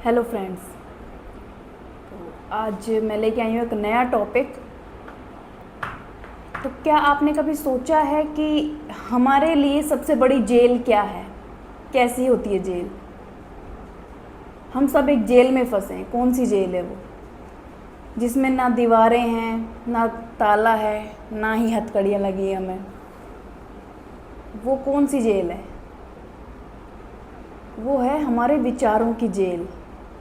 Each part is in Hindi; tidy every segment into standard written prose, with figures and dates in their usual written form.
Hello friends. तो आज मैं लेके आई हूँ एक नया टॉपिक। तो क्या आपने कभी सोचा है कि हमारे लिए सबसे बड़ी जेल क्या है? कैसी होती है जेल? हम सब एक जेल में फंसे हैं। कौन सी जेल है वो? जिसमें ना दीवारें हैं, ना ताला है, ना ही हथकड़ियाँ लगी हैं हमें। वो कौन सी जेल है? वो है हमारे विचारों की जेल।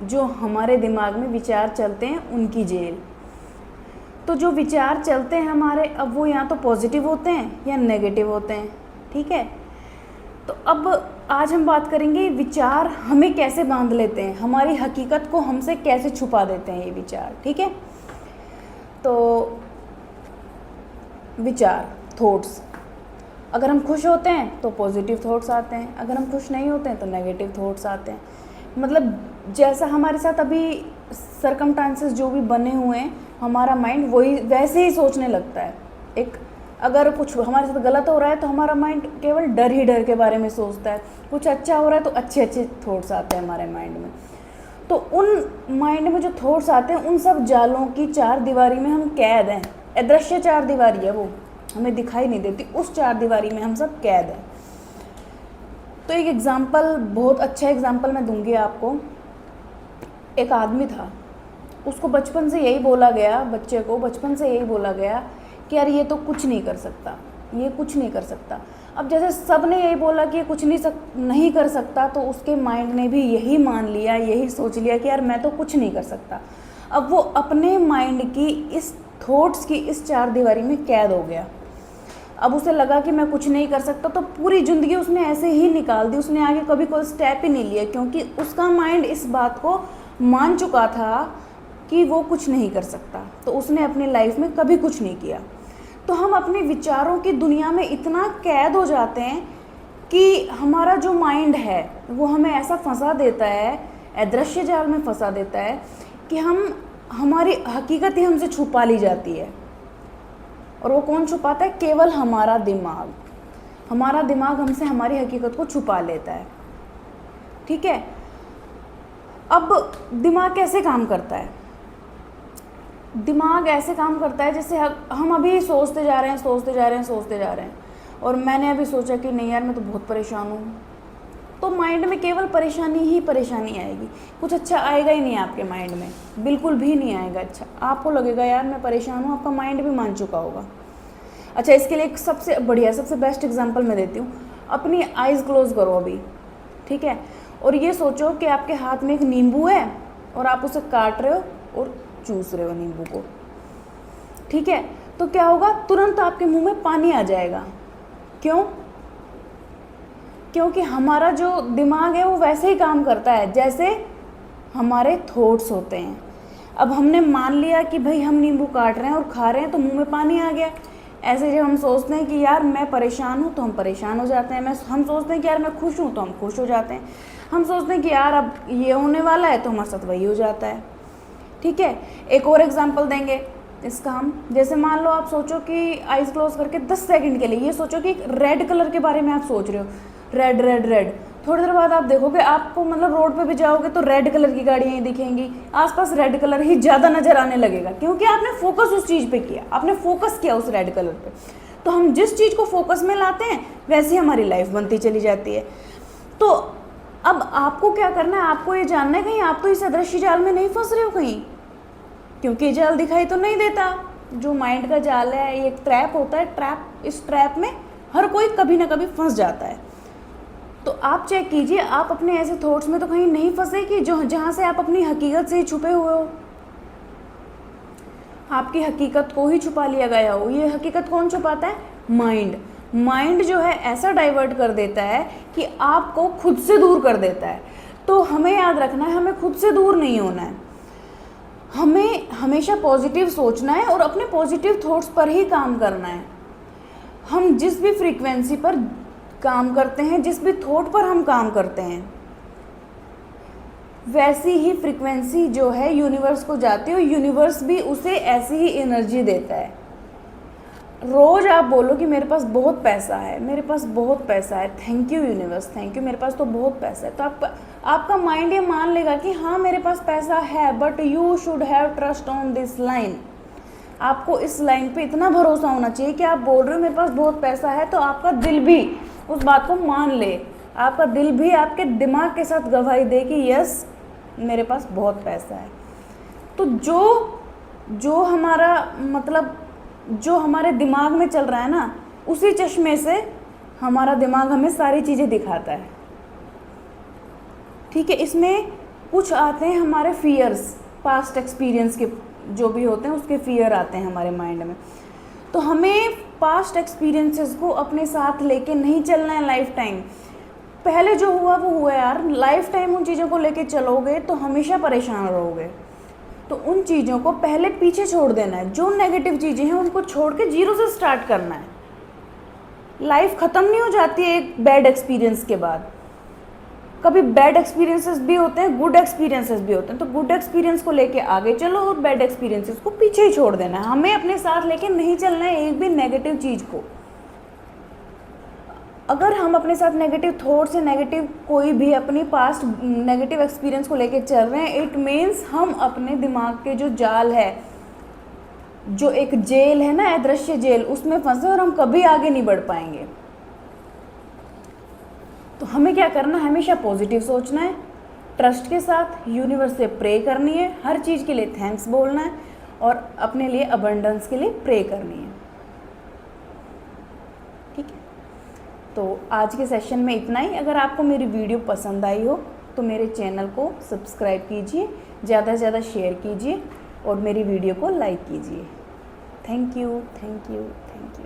जो हमारे दिमाग में विचार चलते हैं उनकी जेल। तो जो विचार चलते हैं हमारे, अब वो या तो पॉजिटिव होते हैं या नेगेटिव होते हैं। ठीक है। तो अब आज हम बात करेंगे विचार हमें कैसे बांध लेते हैं, हमारी हकीकत को हमसे कैसे छुपा देते हैं ये विचार। ठीक है। तो विचार, थॉट्स, अगर हम खुश होते हैं तो पॉजिटिव थॉट्स आते हैं, अगर हम खुश नहीं होते हैं तो नेगेटिव थॉट्स आते हैं। मतलब जैसा हमारे साथ अभी सरकमस्टांसेस जो भी बने हुए हैं, हमारा माइंड वही वैसे ही सोचने लगता है। एक अगर कुछ हमारे साथ गलत हो रहा है तो हमारा माइंड केवल डर ही डर के बारे में सोचता है। कुछ अच्छा हो रहा है तो अच्छे अच्छे थॉट्स आते हैं हमारे माइंड में। तो उन माइंड में जो थॉट्स आते हैं, उन सब जालों की चार दीवारी में हम कैद हैं। अदृश्य चार दीवारी है, वो हमें दिखाई नहीं देती। उस चार दीवारी में हम सब कैद हैं। तो एक एग्ज़ाम्पल, बहुत अच्छा एग्ज़ाम्पल मैं दूंगी आपको। एक आदमी था, उसको बचपन से यही बोला गया, बच्चे को बचपन से यही बोला गया कि यार ये तो कुछ नहीं कर सकता, ये कुछ नहीं कर सकता। अब जैसे सब ने यही बोला कि ये कुछ नहीं कर सकता, तो उसके माइंड ने भी यही मान लिया, यही सोच लिया कि यार मैं तो कुछ नहीं कर सकता। अब वो अपने माइंड की इस थॉट्स की इस चार दीवारी में कैद हो गया। अब उसे लगा कि मैं कुछ नहीं कर सकता, तो पूरी ज़िंदगी उसने ऐसे ही निकाल दी। उसने आगे कभी कोई स्टेप ही नहीं लिया, क्योंकि उसका माइंड इस बात को मान चुका था कि वो कुछ नहीं कर सकता। तो उसने अपनी लाइफ में कभी कुछ नहीं किया। तो हम अपने विचारों की दुनिया में इतना कैद हो जाते हैं कि हमारा जो माइंड है वो हमें ऐसा फंसा देता है, अदृश्य जाल में फंसा देता है कि हमारी हकीकत ही हमसे छुपा ली जाती है। और वो कौन छुपाता है? केवल हमारा दिमाग। हमारा दिमाग हमसे हमारी हकीकत को छुपा लेता है। ठीक है। अब दिमाग कैसे काम करता है? दिमाग ऐसे काम करता है जैसे हम अभी सोचते जा रहे हैं। और मैंने अभी सोचा कि नहीं यार मैं तो बहुत परेशान हूँ, तो माइंड में केवल परेशानी ही परेशानी आएगी। कुछ अच्छा आएगा ही नहीं आपके माइंड में, बिल्कुल भी नहीं आएगा अच्छा। आपको लगेगा यार मैं परेशान हूँ, आपका माइंड भी मान चुका होगा। अच्छा, इसके लिए एक सबसे बढ़िया, सबसे बेस्ट एग्जांपल मैं देती हूँ। अपनी आइज़ क्लोज करो अभी। ठीक है। और ये सोचो कि आपके हाथ में एक नींबू है और आप उसे काट रहे हो और चूस रहे हो नींबू को। ठीक है। तो क्या होगा? तुरंत आपके मुंह में पानी आ जाएगा। क्यों? क्योंकि हमारा जो दिमाग है वो वैसे ही काम करता है जैसे हमारे थॉट्स होते हैं। अब हमने मान लिया कि भाई हम नींबू काट रहे हैं और खा रहे हैं तो मुंह में पानी आ गया। ऐसे जब हम सोचते हैं कि यार मैं परेशान हूँ तो हम परेशान हो जाते हैं। हम सोचते हैं कि यार मैं खुश हूँ तो हम खुश हो जाते हैं। हम सोचते हैं कि यार अब ये होने वाला है तो हमारे साथ वही हो जाता है। ठीक है। एक और एग्जांपल देंगे इसका हम। जैसे मान लो आप सोचो कि आइज़ क्लोज करके 10 सेकंड के लिए ये सोचो कि एक रेड कलर के बारे में आप सोच रहे हो। Red red red. थोड़ी देर बाद आप देखोगे, आपको मतलब रोड पे भी जाओगे तो रेड कलर की गाड़ियाँ ही दिखेंगी, आसपास रेड कलर ही ज़्यादा नज़र आने लगेगा, क्योंकि आपने फोकस उस चीज़ पे किया, आपने फोकस किया उस रेड कलर पे। तो हम जिस चीज़ को फोकस में लाते हैं वैसी हमारी लाइफ बनती चली जाती है। तो अब आपको क्या करना है? आपको ये जानना है कहीं आप तो इस अदृश्य जाल में नहीं फंस रहे हो कहीं, क्योंकि जाल दिखाई तो नहीं देता। जो माइंड का जाल है ये एक ट्रैप होता है। ट्रैप, इस ट्रैप में हर कोई कभी ना कभी फंस जाता है। तो आप चेक कीजिए, आप अपने ऐसे थॉट्स में तो कहीं नहीं फंसे कि जहाँ से आप अपनी हकीकत से ही छुपे हुए हो। आपकी हकीकत को ही छुपा लिया गया हो। ये हकीकत कौन छुपाता है? माइंड। माइंड जो है ऐसा डाइवर्ट कर देता है कि आपको खुद से दूर कर देता है। तो हमें याद रखना है, हमें खुद से दूर नहीं होना है। हमें हमेशा पॉजिटिव सोचना है और अपने पॉजिटिव थॉट्स पर ही काम करना है। हम जिस भी फ्रीक्वेंसी पर काम करते हैं, जिस भी थॉट पर हम काम करते हैं, वैसी ही फ्रीक्वेंसी जो है यूनिवर्स को जाती है और यूनिवर्स भी उसे ऐसी ही एनर्जी देता है। रोज़ आप बोलो कि मेरे पास बहुत पैसा है, मेरे पास बहुत पैसा है, thank you universe, thank you, मेरे पास तो बहुत पैसा है। तो आप आपका माइंड ये मान लेगा कि हाँ मेरे पास पैसा है, but you should have trust on this line. आपको इस लाइन पे इतना भरोसा होना चाहिए कि आप बोल रहे हो मेरे पास बहुत पैसा है, तो आपका दिल भी उस बात को मान ले, आपका दिल भी आपके दिमाग के साथ गवाही दे कि यस मेरे पास बहुत पैसा है। तो जो हमारा मतलब जो हमारे दिमाग में चल रहा है ना, उसी चश्मे से हमारा दिमाग हमें सारी चीज़ें दिखाता है। ठीक है, इसमें कुछ आते हैं हमारे फियर्स, पास्ट एक्सपीरियंस के जो भी होते हैं उसके फियर आते हैं हमारे माइंड में। तो हमें पास्ट एक्सपीरियंसेस को अपने साथ लेके नहीं चलना है लाइफ टाइम। पहले जो हुआ वो हुआ यार, लाइफ टाइम उन चीज़ों को लेके चलोगे तो हमेशा परेशान रहोगे। तो उन चीज़ों को पहले पीछे छोड़ देना है, जो नेगेटिव चीज़ें हैं उनको छोड़ के जीरो से स्टार्ट करना है। लाइफ ख़त्म नहीं हो जाती है एक बैड एक्सपीरियंस के बाद। कभी बैड एक्सपीरियंसेस भी होते हैं, गुड एक्सपीरियंसेस भी होते हैं। तो गुड एक्सपीरियंस को लेके आगे चलो और बैड एक्सपीरियंसेस को पीछे ही छोड़ देना है। हमें अपने साथ लेके नहीं चलना है एक भी नेगेटिव चीज़ को। अगर हम अपने साथ नेगेटिव थॉट्स या नेगेटिव कोई भी अपनी पास्ट नेगेटिव एक्सपीरियंस को लेके चल रहे हैं, इट मीन्स हम अपने दिमाग के जो जाल है, जो एक जेल है ना, अदृश्य जेल, उसमें फंसे और हम कभी आगे नहीं बढ़ पाएंगे। तो हमें क्या करना है, हमेशा पॉजिटिव सोचना है, ट्रस्ट के साथ यूनिवर्स से प्रे करनी है, हर चीज़ के लिए थैंक्स बोलना है और अपने लिए अबंडेंस के लिए प्रे करनी है। ठीक है, तो आज के सेशन में इतना ही। अगर आपको मेरी वीडियो पसंद आई हो तो मेरे चैनल को सब्सक्राइब कीजिए, ज़्यादा से ज़्यादा शेयर कीजिए और मेरी वीडियो को लाइक कीजिए। Thank you, thank you, thank you.